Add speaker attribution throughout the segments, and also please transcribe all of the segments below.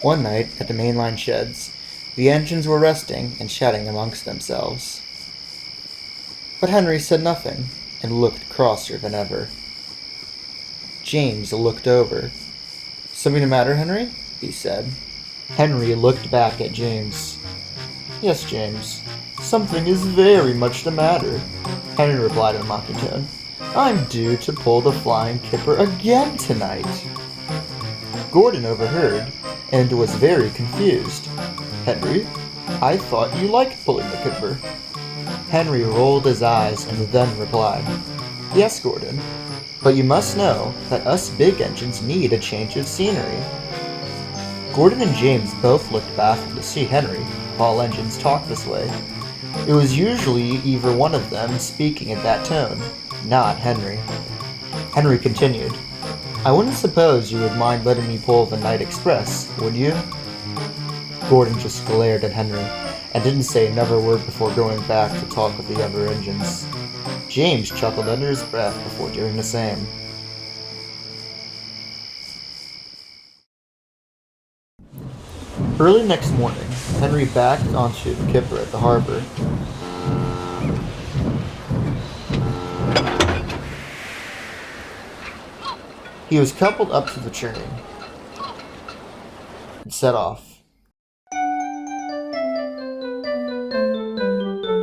Speaker 1: One night, at the mainline sheds, the engines were resting and chatting amongst themselves. But Henry said nothing, and looked crosser than ever. James looked over. "Something the matter, Henry?" he said. Henry looked back at James. "Yes, James, something is very much the matter," Henry replied in a mocking tone. "I'm due to pull the flying kipper again tonight." Gordon overheard, and was very confused. "Henry, I thought you liked pulling the kipper." Henry rolled his eyes and then replied, "Yes, Gordon, but you must know that us big engines need a change of scenery." Gordon and James both looked baffled to see Henry, of all engines, talk this way. It was usually either one of them speaking in that tone, not Henry. Henry continued, "I wouldn't suppose you would mind letting me pull the night express, would you?" Gordon just glared at Henry, and didn't say another word before going back to talk with the other engines. James chuckled under his breath before doing the same. Early next morning, Henry backed onto the kipper at the harbor. He was coupled up to the train and set off.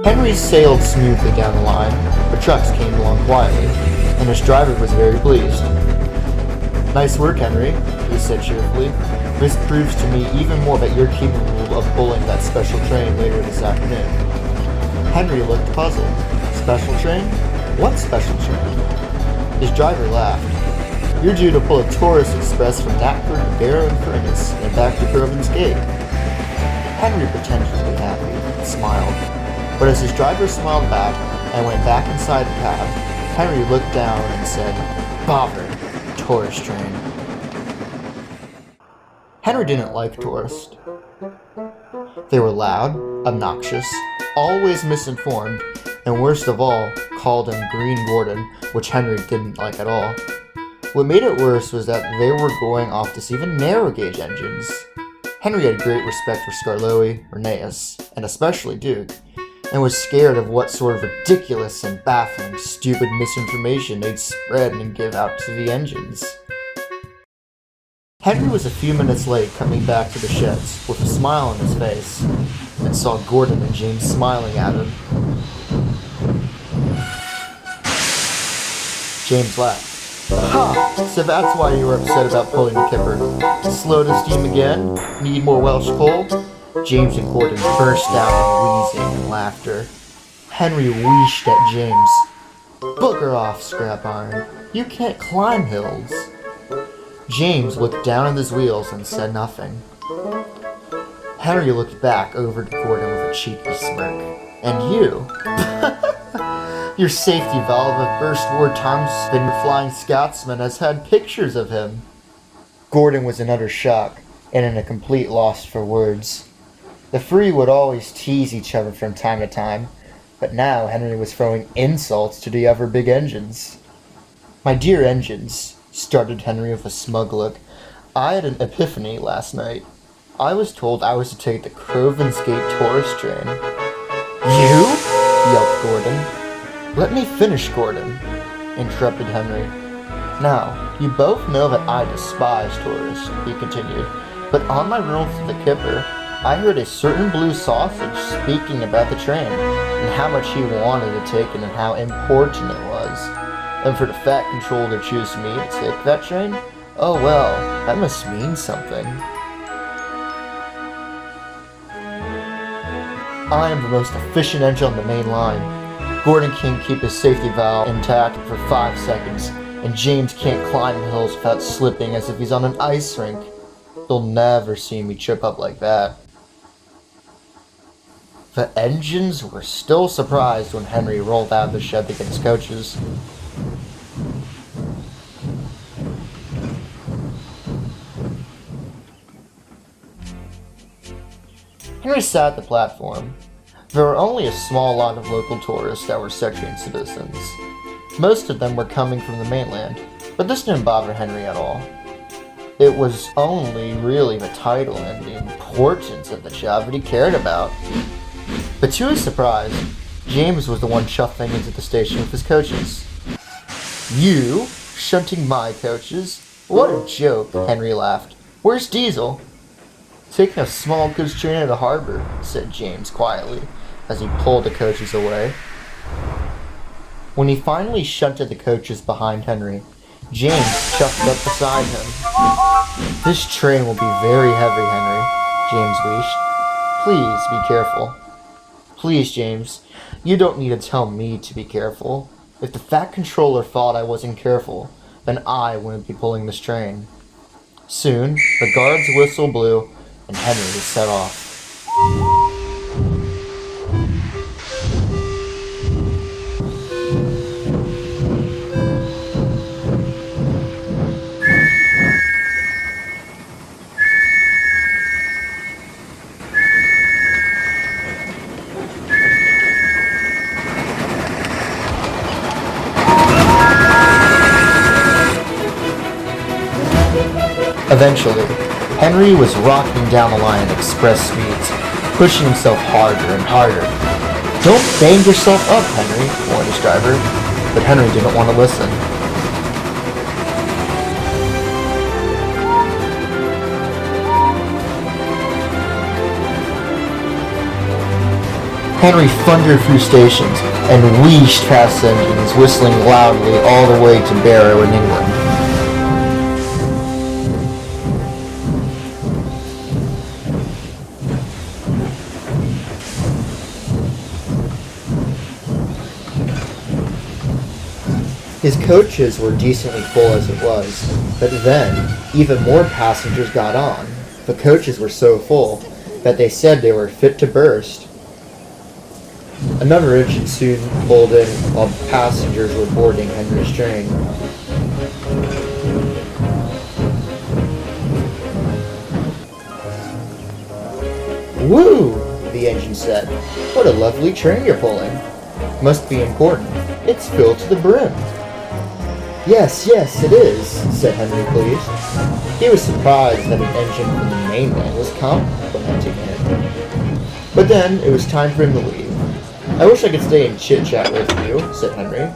Speaker 1: Henry sailed smoothly down the line. The trucks came along quietly, and his driver was very pleased. "Nice work, Henry," he said cheerfully. "This proves to me even more that you're capable of pulling that special train later this afternoon." Henry looked puzzled. "Special train? What special train?" His driver laughed. "You're due to pull a tourist express from Knapford to Barrow and Furness and back to Province Gate." Henry pretended to be happy and smiled. But as his driver smiled back and went back inside the cab, Henry looked down and said, "Bother, tourist train." Henry didn't like tourists. They were loud, obnoxious, always misinformed, and worst of all, called him Green Gordon, which Henry didn't like at all. What made it worse was that they were going off to see the narrow-gauge engines. Henry had great respect for Scarloe, Rheneas, and especially Duke, and was scared of what sort of ridiculous and baffling, stupid misinformation they'd spread and give out to the engines. Henry was a few minutes late coming back to the sheds with a smile on his face, and saw Gordon and James smiling at him. James laughed. "Ha! So that's why you were upset about pulling the kipper. Slow to steam again? Need more Welsh coal?" James and Gordon burst out in wheezing and laughter. Henry wheezed at James. "Bugger off, scrap iron. You can't climb hills." James looked down at his wheels and said nothing. Henry looked back over to Gordon with a cheeky smirk. "And you? Your safety valve of First War times been your Flying Scotsman has had pictures of him." Gordon was in utter shock, and in a complete loss for words. The three would always tease each other from time to time, but now Henry was throwing insults to the other big engines. "My dear engines," started Henry with a smug look, "I had an epiphany last night. I was told I was to take the Province Gate tourist train." "You?" yelped Gordon. "Let me finish, Gordon," interrupted Henry. "Now, you both know that I despise tourists," he continued, "but on my room through the kipper, I heard a certain blue sausage speaking about the train, and how much he wanted to take it and how important it was. And for the fat controller to choose me to take that train? Oh well, that must mean something. I am the most efficient engine on the main line. Gordon can't keep his safety valve intact for 5 seconds, and James can't climb hills without slipping as if he's on an ice rink. You'll never see me trip up like that." The engines were still surprised when Henry rolled out of the shed to get his coaches. Henry sat at the platform. There were only a small lot of local tourists that were Section citizens. Most of them were coming from the mainland, but this didn't bother Henry at all. It was only really the title and the importance of the job that he cared about. But to his surprise, James was the one shuffling into the station with his coaches. "You? Shunting my coaches? What a joke," Henry laughed. "Where's Diesel?" "Taking a small goods train out of the harbor," said James quietly, as he pulled the coaches away. When he finally shunted the coaches behind Henry, James chucked up beside him. "This train will be very heavy, Henry," James wheezed. "Please be careful." "Please, James, you don't need to tell me to be careful. If the Fat Controller thought I wasn't careful, then I wouldn't be pulling this train." Soon, the guard's whistle blew, and Henry was set off. Eventually, Henry was rocking down the line at express speeds, pushing himself harder and harder. "Don't bang yourself up, Henry," warned his driver, but Henry didn't want to listen. Henry thundered through stations and wheezed past engines, whistling loudly all the way to Barrow in England. His coaches were decently full as it was, but then even more passengers got on. The coaches were so full that they said they were fit to burst. Another engine soon pulled in while passengers were boarding Henry's train. "Woo!" the engine said. "What a lovely train you're pulling. Must be important. It's filled to the brim." Yes, it is," said Henry, pleased. He was surprised that an engine from the mainland was complimenting him. But then it was time for him to leave. "I wish I could stay and chit-chat with you," said Henry.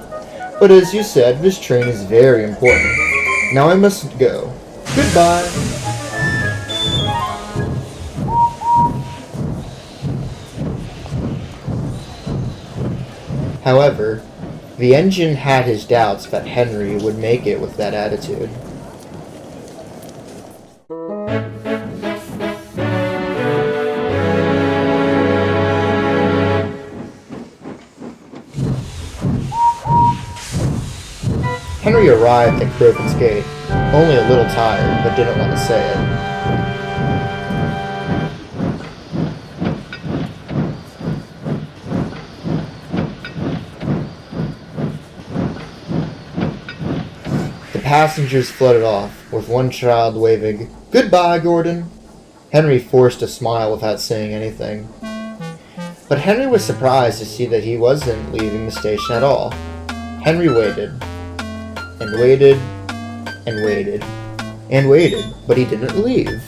Speaker 1: "But as you said, this train is very important. Now I must go. Goodbye." However, the engine had his doubts that Henry would make it with that attitude. Henry arrived at Crofton's Gate, only a little tired, but didn't want to say it. Passengers flooded off, with one child waving, "Goodbye, Gordon." Henry forced a smile without saying anything. But Henry was surprised to see that he wasn't leaving the station at all. Henry waited, and waited, and waited, and waited, but he didn't leave.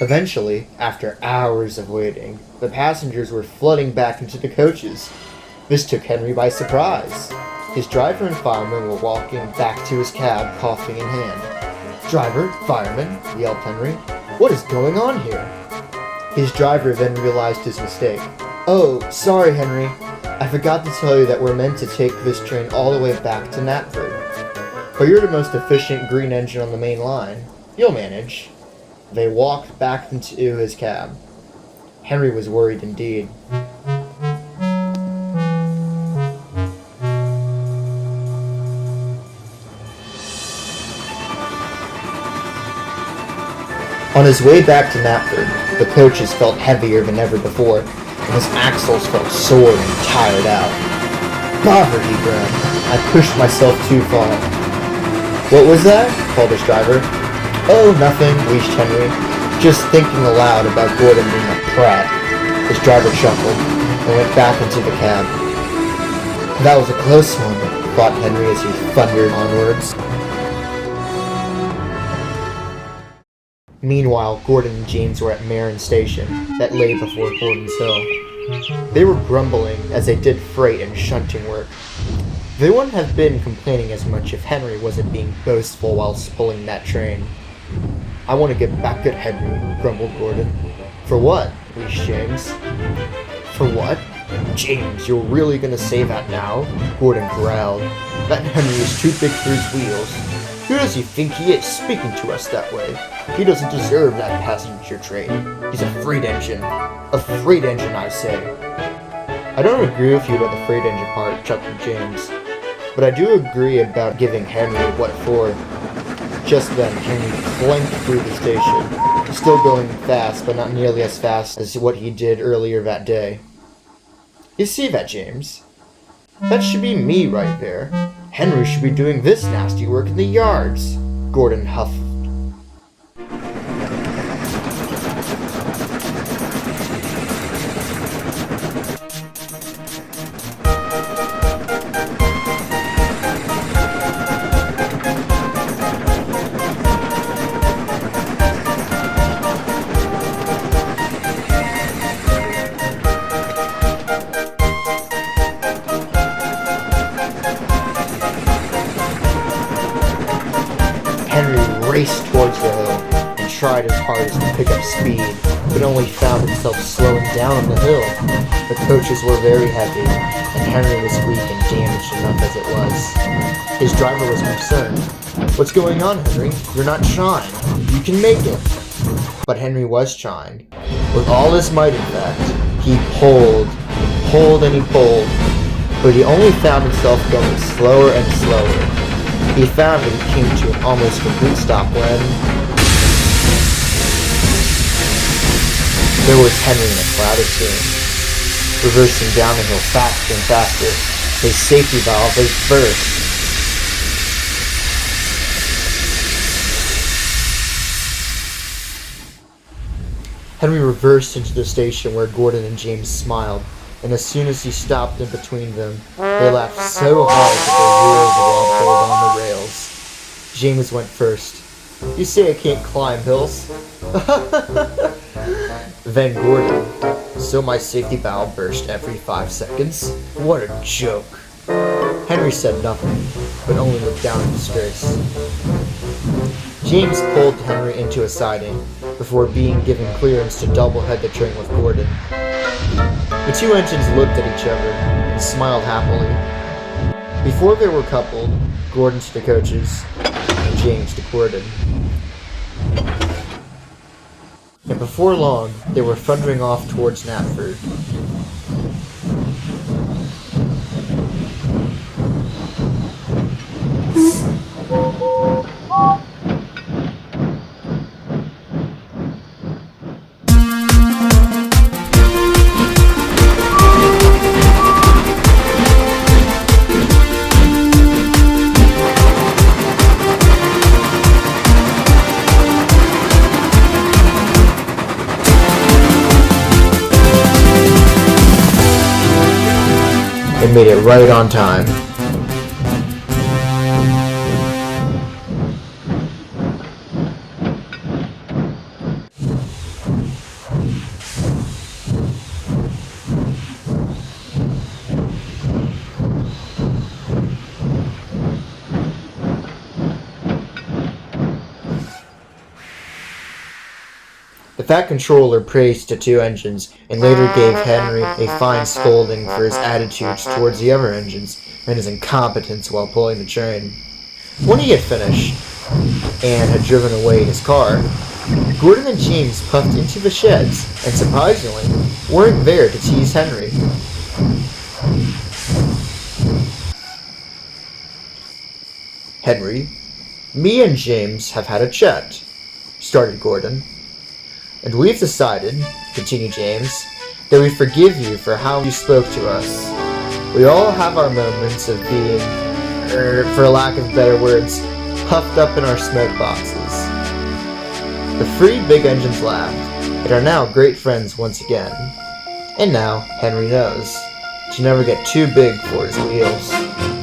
Speaker 1: Eventually, after hours of waiting, the passengers were flooding back into the coaches. This took Henry by surprise. His driver and fireman were walking back to his cab, coffee in hand. "Driver, fireman," yelled Henry. "What is going on here?" His driver then realized his mistake. "Oh, sorry, Henry. I forgot to tell you that we're meant to take this train all the way back to Knapford. But you're the most efficient green engine on the main line. You'll manage." They walked back into his cab. Henry was worried indeed. On his way back to Knapford, the coaches felt heavier than ever before, and his axles felt sore and tired out. "Bother," he groaned. "I pushed myself too far." "What was that?" called his driver. "Oh, nothing," wheezed Henry. "Just thinking aloud about Gordon being a prat." His driver chuckled and went back into the cab. That was a close one, thought Henry as he thundered onwards. Meanwhile, Gordon and James were at Marin Station, that lay before Gordon's Hill. They were grumbling as they did freight and shunting work. They wouldn't have been complaining as much if Henry wasn't being boastful whilst pulling that train. "I want to get back at Henry," grumbled Gordon. "For what?" wheezed James. "For what? James, you're really gonna say that now?" Gordon growled. "That Henry is too big for his wheels. Who does he think he is, speaking to us that way? He doesn't deserve that passenger train. He's a freight engine. A freight engine, I say." "I don't agree with you about the freight engine part," chuckled James. "But I do agree about giving Henry what for." Just then, Henry clanked through the station, still going fast, but not nearly as fast as what he did earlier that day. "You see that, James? That should be me right there. Henry should be doing this nasty work in the yards," Gordon huffed. Raced towards the hill and tried his hardest to pick up speed, but only found himself slowing down on the hill. The coaches were very heavy, and Henry was weak and damaged enough as it was. His driver was concerned. "What's going on, Henry? You're not trying. You can make it." But Henry was trying. With all his might, in fact, he pulled and he pulled, but he only found himself going slower and slower. He found that he came to an almost complete stop when there was Henry in a cloud of steam, reversing down the hill faster and faster. His safety valve was burst. Henry reversed into the station where Gordon and James smiled, and as soon as he stopped in between them, they laughed so hard that their wheels wobbled on the rails. James went first. "You say I can't climb hills?" Then Gordon. "So my safety valve burst every 5 seconds? What a joke." Henry said nothing, but only looked down in disgrace. James pulled Henry into a siding, before being given clearance to double-head the train with Gordon. The two engines looked at each other and smiled happily. Before they were coupled, Gordon to the coaches, and James to Gordon. And before long, they were thundering off towards Knapford. They made it right on time. The Fat Controller praised the two engines, and later gave Henry a fine scolding for his attitudes towards the other engines and his incompetence while pulling the train. When he had finished, and had driven away his car, Gordon and James puffed into the sheds, and surprisingly, weren't there to tease Henry. "Henry, me and James have had a chat," started Gordon. "And we've decided," continued James, "that we forgive you for how you spoke to us. We all have our moments of being, for lack of better words, puffed up in our smoke boxes." The three big engines laughed, and are now great friends once again. And now, Henry knows. should never get too big for his wheels.